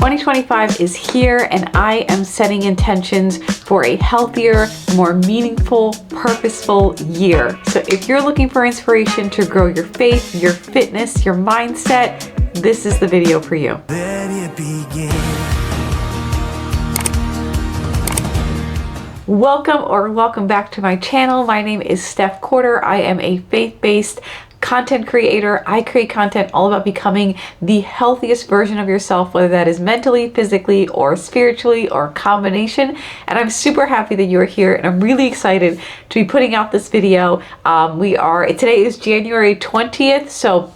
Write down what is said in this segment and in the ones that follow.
2025 is here and I am setting intentions for a healthier, more meaningful, purposeful year. So if you're looking for inspiration to grow your faith, your fitness, your mindset, this is the video for you. Welcome back to my channel. My name is Steph Corder. I am a faith-based content creator. I create content all about becoming the healthiest version of yourself, whether that is mentally, physically, or spiritually, or a combination. And I'm super happy that you're here, and I'm really excited to be putting out this video. Today is January 20th, so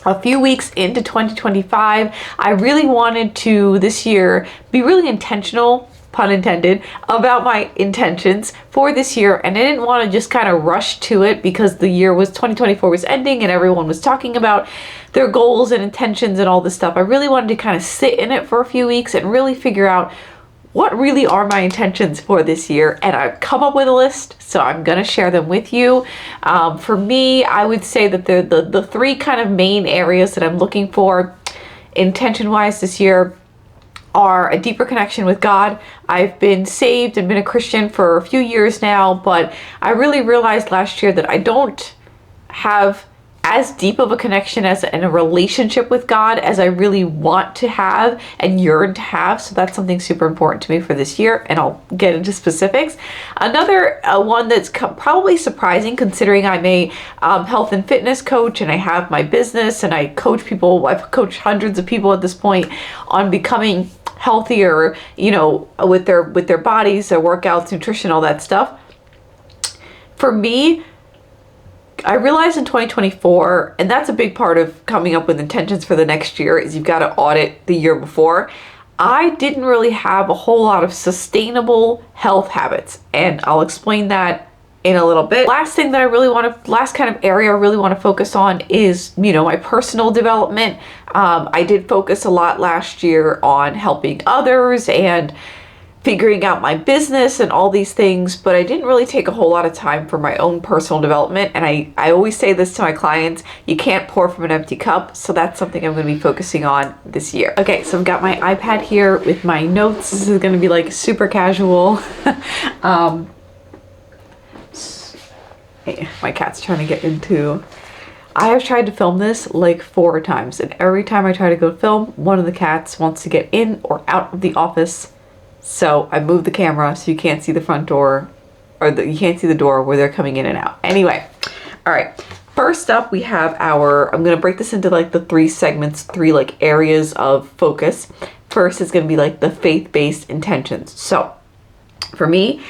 a few weeks into 2025. I really wanted to this year be really intentional, pun intended, about my intentions for this year, and I didn't want to just kind of rush to it because the year was 2024 was ending and everyone was talking about their goals and intentions and all this stuff. I really wanted to kind of sit in it for a few weeks and really figure out what really are my intentions for this year, and I've come up with a list, so I'm going to share them with you. For me, I would say that the three kind of main areas that I'm looking for intention-wise this year are a deeper connection with God. I've been saved and been a Christian for a few years now, but I really realized last year that I don't have as deep of a connection and a relationship with God as I really want to have and yearn to have. So that's something super important to me for this year, and I'll get into specifics. Another one that's probably surprising, considering I'm a health and fitness coach and I have my business and I coach people. I've coached hundreds of people at this point on becoming healthier, with their bodies, their workouts, nutrition, all that stuff. For me, I realized in 2024, and that's a big part of coming up with intentions for the next year, is you've got to audit the year before. I didn't really have a whole lot of sustainable health habits, and I'll explain that in a little bit. Last kind of area I really want to focus on is, my personal development. I did focus a lot last year on helping others and figuring out my business and all these things, but I didn't really take a whole lot of time for my own personal development. And I always say this to my clients, you can't pour from an empty cup. So that's something I'm going to be focusing on this year. Okay, so I've got my iPad here with my notes. This is going to be like super casual. Hey, my cat's trying to get into. I have tried to film this like 4 times, and every time I try to go film, one of the cats wants to get in or out of the office. So I moved the camera so you can't see the front door, or you can't see the door where they're coming in and out. Anyway, all right. First up, we have I'm going to break this into like the 3 segments, 3 like areas of focus. First is going to be like the faith-based intentions. So for me,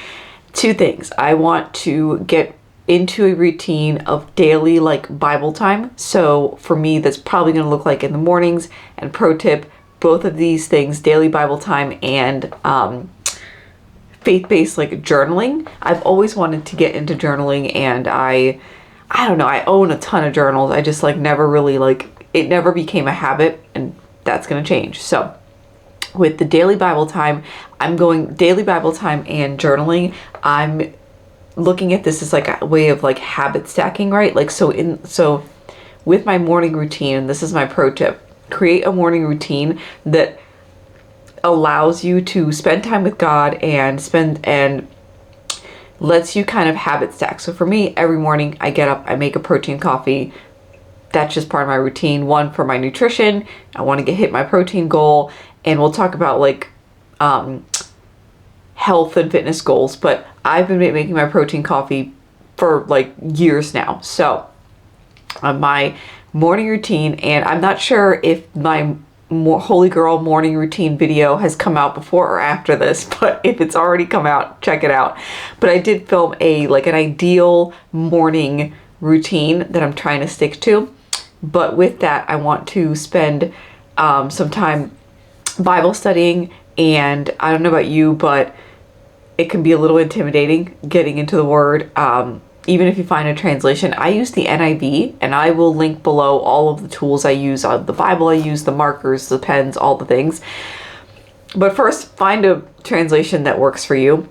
2 things. I want to get into a routine of daily like Bible time. So for me, that's probably going to look like in the mornings. And pro tip, both of these things, daily Bible time and faith-based like journaling. I've always wanted to get into journaling, and I don't know, I own a ton of journals. I just like never really it never became a habit, and that's going to change. So with the daily Bible time, I'm going daily Bible time and journaling. I'm looking at this as like a way of like habit stacking, right? Like so with my morning routine, and this is my pro tip, create a morning routine that allows you to spend time with God and lets you kind of habit stack. So for me, every morning I get up, I make a protein coffee. That's just part of my routine. One, for my nutrition, I want to hit my protein goal, and we'll talk about like health and fitness goals, but I've been making my protein coffee for like years now. So my morning routine, and I'm not sure if my Holy Girl morning routine video has come out before or after this, but if it's already come out, check it out. But I did film an ideal morning routine that I'm trying to stick to. But with that, I want to spend some time Bible studying, and I don't know about you, but it can be a little intimidating getting into the Word. Even if you find a translation, I use the NIV, and I will link below all of the tools I use, the Bible I use, the markers, the pens, all the things. But first, find a translation that works for you.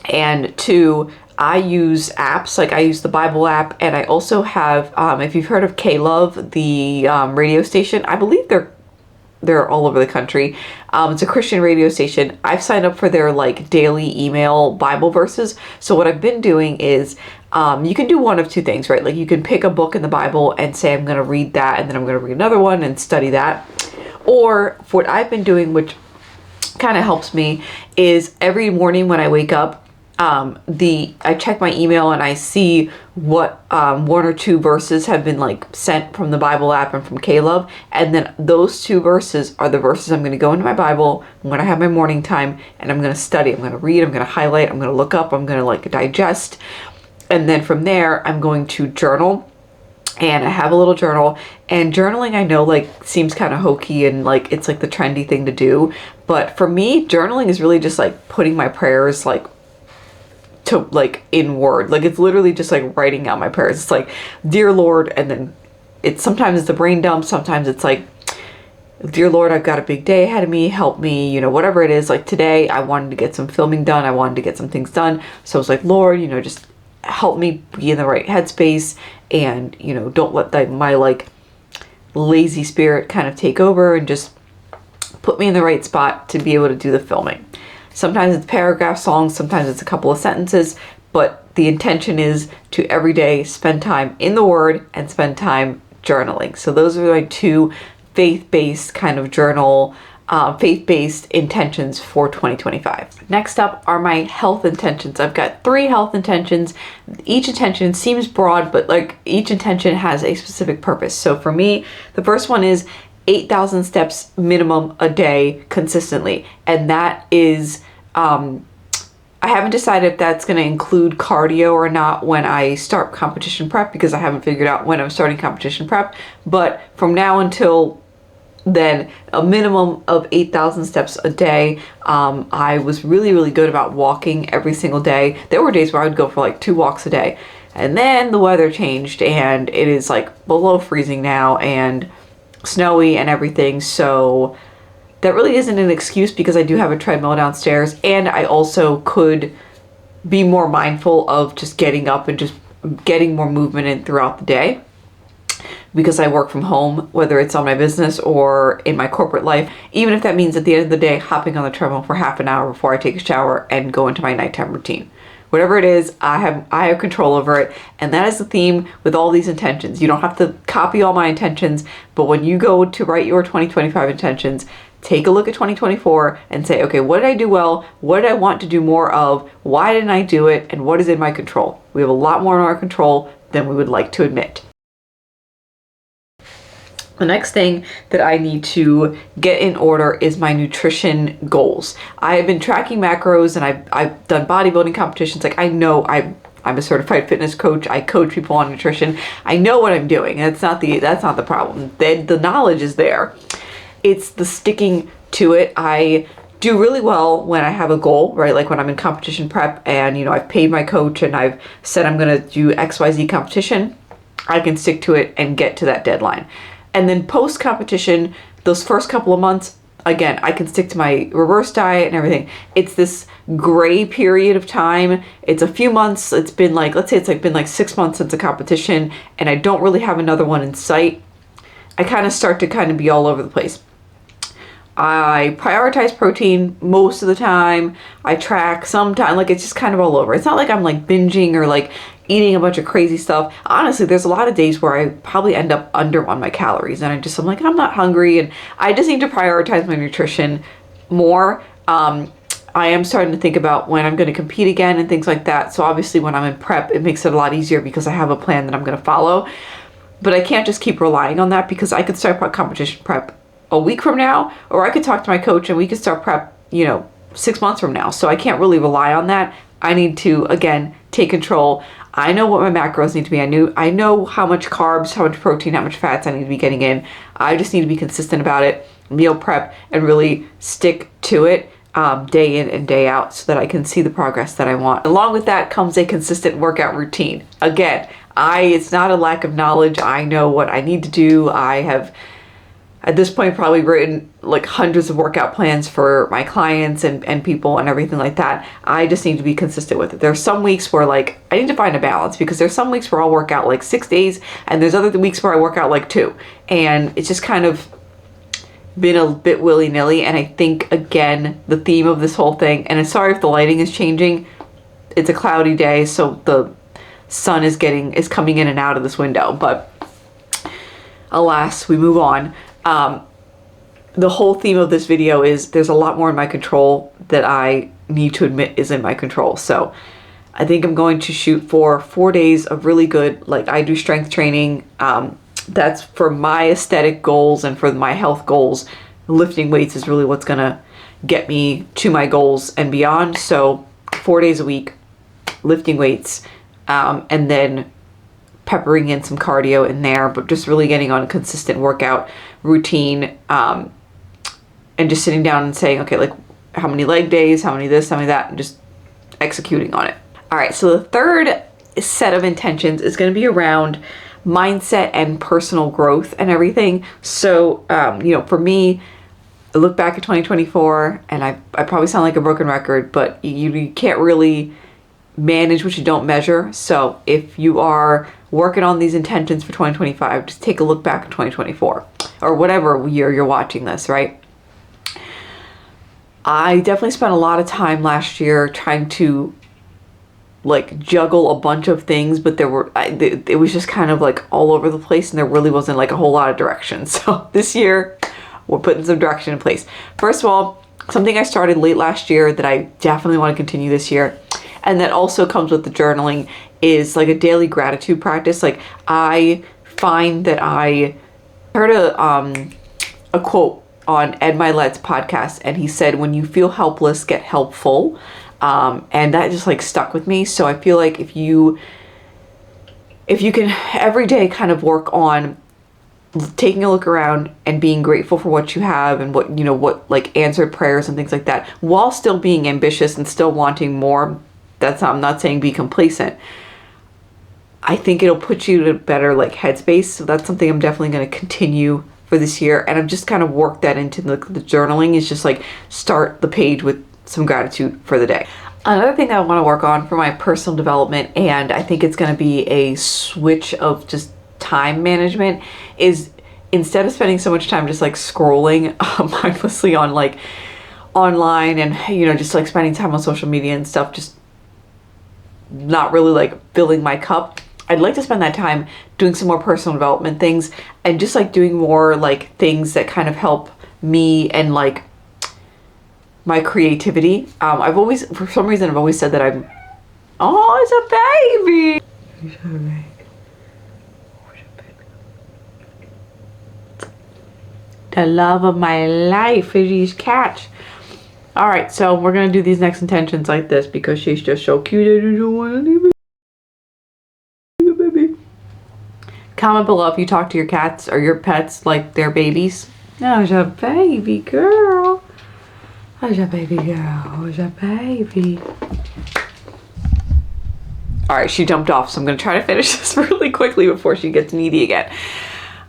And 2, I use apps, like I use the Bible app, and I also have, if you've heard of K-Love, the radio station, I believe they're all over the country. It's a Christian radio station. I've signed up for their like daily email Bible verses. So what I've been doing is, you can do one of two things, right? Like you can pick a book in the Bible and say, I'm going to read that, and then I'm going to read another one and study that. Or what I've been doing, which kind of helps me, is every morning when I wake up, I check my email and I see what one or two verses have been like sent from the Bible app and from Caleb, and then those two verses are the verses I'm going to go into my Bible when I have my morning time, and I'm going to study, I'm going to read, I'm going to highlight, I'm going to look up, I'm going to like digest, and then from there I'm going to journal. And I have a little journal, and journaling I know like seems kind of hokey and like it's like the trendy thing to do, but for me journaling is really just like putting my prayers like to like in word. Like it's literally just like writing out my prayers. It's like, dear Lord, and then it's sometimes it's a brain dump, sometimes it's like, dear Lord, I've got a big day ahead of me, help me, you know, whatever it is. Like today I wanted to get some filming done, I wanted to get some things done, so I was like, Lord, you know, just help me be in the right headspace, and you know, don't let my like lazy spirit kind of take over, and just put me in the right spot to be able to do the filming. Sometimes it's paragraph songs, sometimes it's a couple of sentences, but the intention is to every day spend time in the Word and spend time journaling. So those are my two faith-based kind of journal, faith-based intentions for 2025. Next up are my health intentions. I've got 3 health intentions. Each intention seems broad, but like each intention has a specific purpose. So for me, the first one is 8,000 steps minimum a day consistently. And that is, I haven't decided if that's going to include cardio or not when I start competition prep, because I haven't figured out when I'm starting competition prep. But from now until then, a minimum of 8,000 steps a day. I was really, really good about walking every single day. There were days where I would go for like 2 walks a day. And then the weather changed and it is like below freezing now and snowy and everything. So that really isn't an excuse, because I do have a treadmill downstairs, and I also could be more mindful of just getting up and just getting more movement in throughout the day, because I work from home, whether it's on my business or in my corporate life, even if that means at the end of the day hopping on the treadmill for half an hour before I take a shower and go into my nighttime routine. Whatever it is, I have control over it, and that is the theme with all these intentions. You don't have to copy all my intentions, but when you go to write your 2025 intentions, take a look at 2024 and say, okay, what did I do well? What did I want to do more of? Why didn't I do it? And what is in my control? We have a lot more in our control than we would like to admit. The next thing that I need to get in order is my nutrition goals. I have been tracking macros, and I've done bodybuilding competitions. Like I know I'm a certified fitness coach. I coach people on nutrition. I know what I'm doing. That's not the problem. The knowledge is there. It's the sticking to it. I do really well when I have a goal, right? Like when I'm in competition prep and, you know, I've paid my coach and I've said I'm going to do XYZ competition, I can stick to it and get to that deadline. And then post competition, those first couple of months, again, I can stick to my reverse diet and everything. It's this gray period of time. It's a few months. It's been like, let's say it's like been like 6 months since a competition, and I don't really have another one in sight. I kind of start to kind of be all over the place. I prioritize protein most of the time. I track sometimes, like it's just kind of all over. It's not like I'm like binging or like eating a bunch of crazy stuff. Honestly, there's a lot of days where I probably end up under on my calories, and I'm like, I'm not hungry, and I just need to prioritize my nutrition more. I am starting to think about when I'm going to compete again and things like that. So obviously when I'm in prep, it makes it a lot easier because I have a plan that I'm going to follow. But I can't just keep relying on that, because I could start competition prep a week from now, or I could talk to my coach and we could start prep, 6 months from now. So I can't really rely on that. I need to, again, take control. I know what my macros need to be. I know how much carbs, how much protein, how much fats I need to be getting in. I just need to be consistent about it, meal prep, and really stick to it day in and day out so that I can see the progress that I want. Along with that comes a consistent workout routine. Again, it's not a lack of knowledge. I know what I need to do. I have, at this point, probably written like hundreds of workout plans for my clients and people and everything like that. I just need to be consistent with it. There's some weeks where like I need to find a balance, because there's some weeks where I'll work out like 6 days, and there's other weeks where I work out like 2. And it's just kind of, been a bit willy-nilly, and I think, again, the theme of this whole thing, and I'm sorry if the lighting is changing, it's a cloudy day, so the sun is coming in and out of this window, but alas, we move on. The whole theme of this video is there's a lot more in my control that I need to admit is in my control. So I think I'm going to shoot for 4 days of really good, like, I do strength training. That's for my aesthetic goals and for my health goals. Lifting weights is really what's gonna get me to my goals and beyond. So 4 days a week, lifting weights, and then peppering in some cardio in there, but just really getting on a consistent workout routine, and just sitting down and saying, okay, like, how many leg days, how many this, how many that, and just executing on it. All right, so the third set of intentions is going to be around mindset and personal growth and everything. So, for me, I look back at 2024, and I probably sound like a broken record, but you can't really manage what you don't measure. So if you are working on these intentions for 2025, just take a look back at 2024 or whatever year you're watching this, right? I definitely spent a lot of time last year trying to like juggle a bunch of things, but it was just kind of like all over the place, and there really wasn't like a whole lot of direction. So this year we're putting some direction in place. First of all, something I started late last year that I definitely want to continue this year, and that also comes with the journaling, is like a daily gratitude practice. Like, I find that I heard a quote on Ed Milet's podcast, and he said, when you feel helpless, get helpful. And that just like stuck with me. So I feel like if you can every day kind of work on taking a look around and being grateful for what you have and what like answered prayers and things like that, while still being ambitious and still wanting more, I'm not saying be complacent. I think it'll put you in a better like headspace. So that's something I'm definitely going to continue for this year. And I've just kind of worked that into the journaling, is just like start the page with some gratitude for the day. Another thing that I want to work on for my personal development, and I think it's going to be a switch of just time management, is instead of spending so much time just like scrolling mindlessly on like online and just like spending time on social media and stuff, just not really like filling my cup, I'd like to spend that time doing some more personal development things and just like doing more like things that kind of help me and like my creativity. For some reason I've always said that it's a baby. The love of my life is these cats. All right, so we're gonna do these next intentions like this because she's just so cute. I don't want to leave it. Baby. Comment below if you talk to your cats or your pets like they're babies. How's a baby girl? How's a baby girl? How's a baby? All right, she jumped off, so I'm gonna try to finish this really quickly before she gets needy again.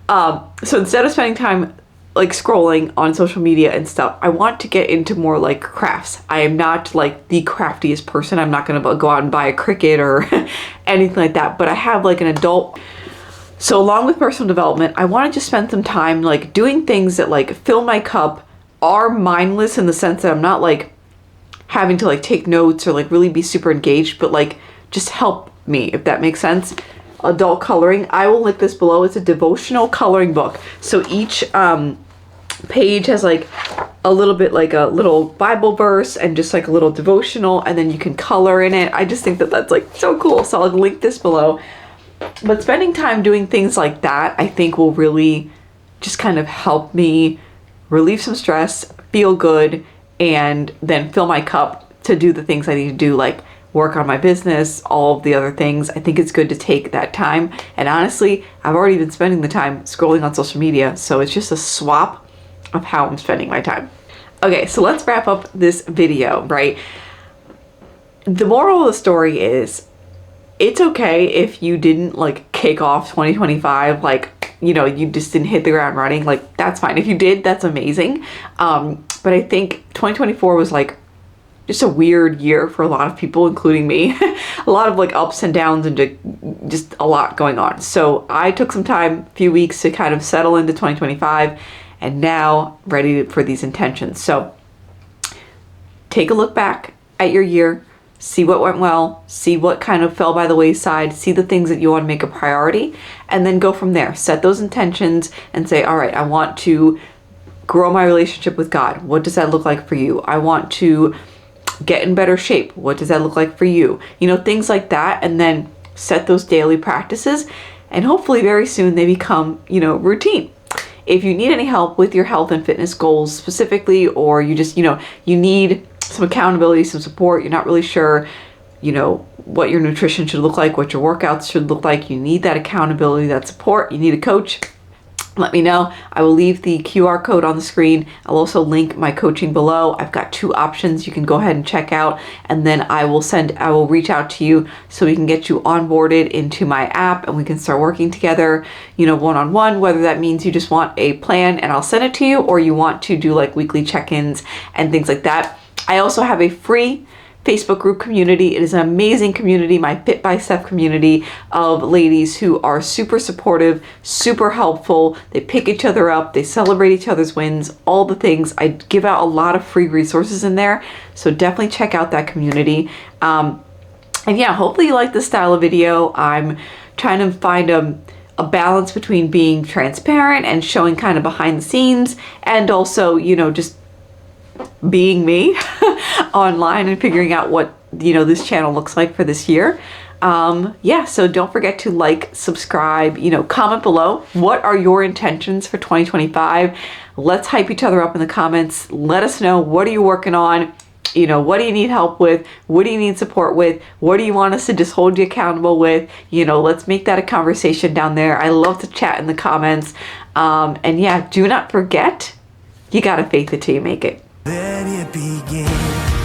So instead of spending time like scrolling on social media and stuff, I want to get into more like crafts. I am not like the craftiest person. I'm not gonna go out and buy a Cricut or anything like that, but I have like an adult. So along with personal development, I want to just spend some time like doing things that like fill my cup, are mindless in the sense that I'm not like having to like take notes or like really be super engaged, but like just help me, if that makes sense. Adult coloring. I will link this below. It's a devotional coloring book. So each page has like a little bit like a little Bible verse and just like a little devotional, and then you can color in it. I just think that that's like so cool. So I'll link this below. But spending time doing things like that, I think will really just kind of help me relieve some stress, feel good, and then fill my cup to do the things I need to do, like work on my business, all of the other things. I think it's good to take that time. And honestly, I've already been spending the time scrolling on social media, so it's just a swap of how I'm spending my time. Okay, so let's wrap up this video, right? The moral of the story is, it's okay if you didn't like kick off 2025, like, you just didn't hit the ground running, like that's fine. If you did, that's amazing. But I think 2024 was like just a weird year for a lot of people, including me. A lot of like ups and downs and just a lot going on. So I took some time, a few weeks to kind of settle into 2025 and now ready for these intentions. So take a look back at your year, see what went well, see what kind of fell by the wayside, see the things that you want to make a priority, and then go from there. Set those intentions and say, all right, I want to grow my relationship with God. What does that look like for you? I want to get in better shape. What does that look like for you? You know, things like that, and then set those daily practices, and hopefully very soon they become, you know, routine. If you need any help with your health and fitness goals specifically, or you just, you know, you need some accountability, some support, you're not really sure, you know, what your nutrition should look like, what your workouts should look like, you need that accountability, that support, you need a coach, let me know. I will leave the QR code on the screen. I'll also link my coaching below. I've got 2 options you can go ahead and check out, and then I will reach out to you so we can get you onboarded into my app and we can start working together, you know, one-on-one, whether that means you just want a plan and I'll send it to you, or you want to do like weekly check-ins and things like that. I also have a free Facebook group community. It is an amazing community, my Fit by Steph community of ladies who are super supportive, super helpful. They pick each other up, they celebrate each other's wins, all the things. I give out a lot of free resources in there, so definitely check out that community. And yeah, hopefully you like this style of video. I'm trying to find a balance between being transparent and showing kind of behind the scenes, and also, you know, just being me online and figuring out what, you know, this channel looks like for this year. Yeah, so don't forget to like, subscribe, you know, comment below. What are your intentions for 2025? Let's hype each other up in the comments. Let us know, what are you working on? You know, what do you need help with? What do you need support with? What do you want us to just hold you accountable with? You know, let's make that a conversation down there. I love to chat in the comments. And yeah, do not forget, you gotta faith it till you make it. Let it begin.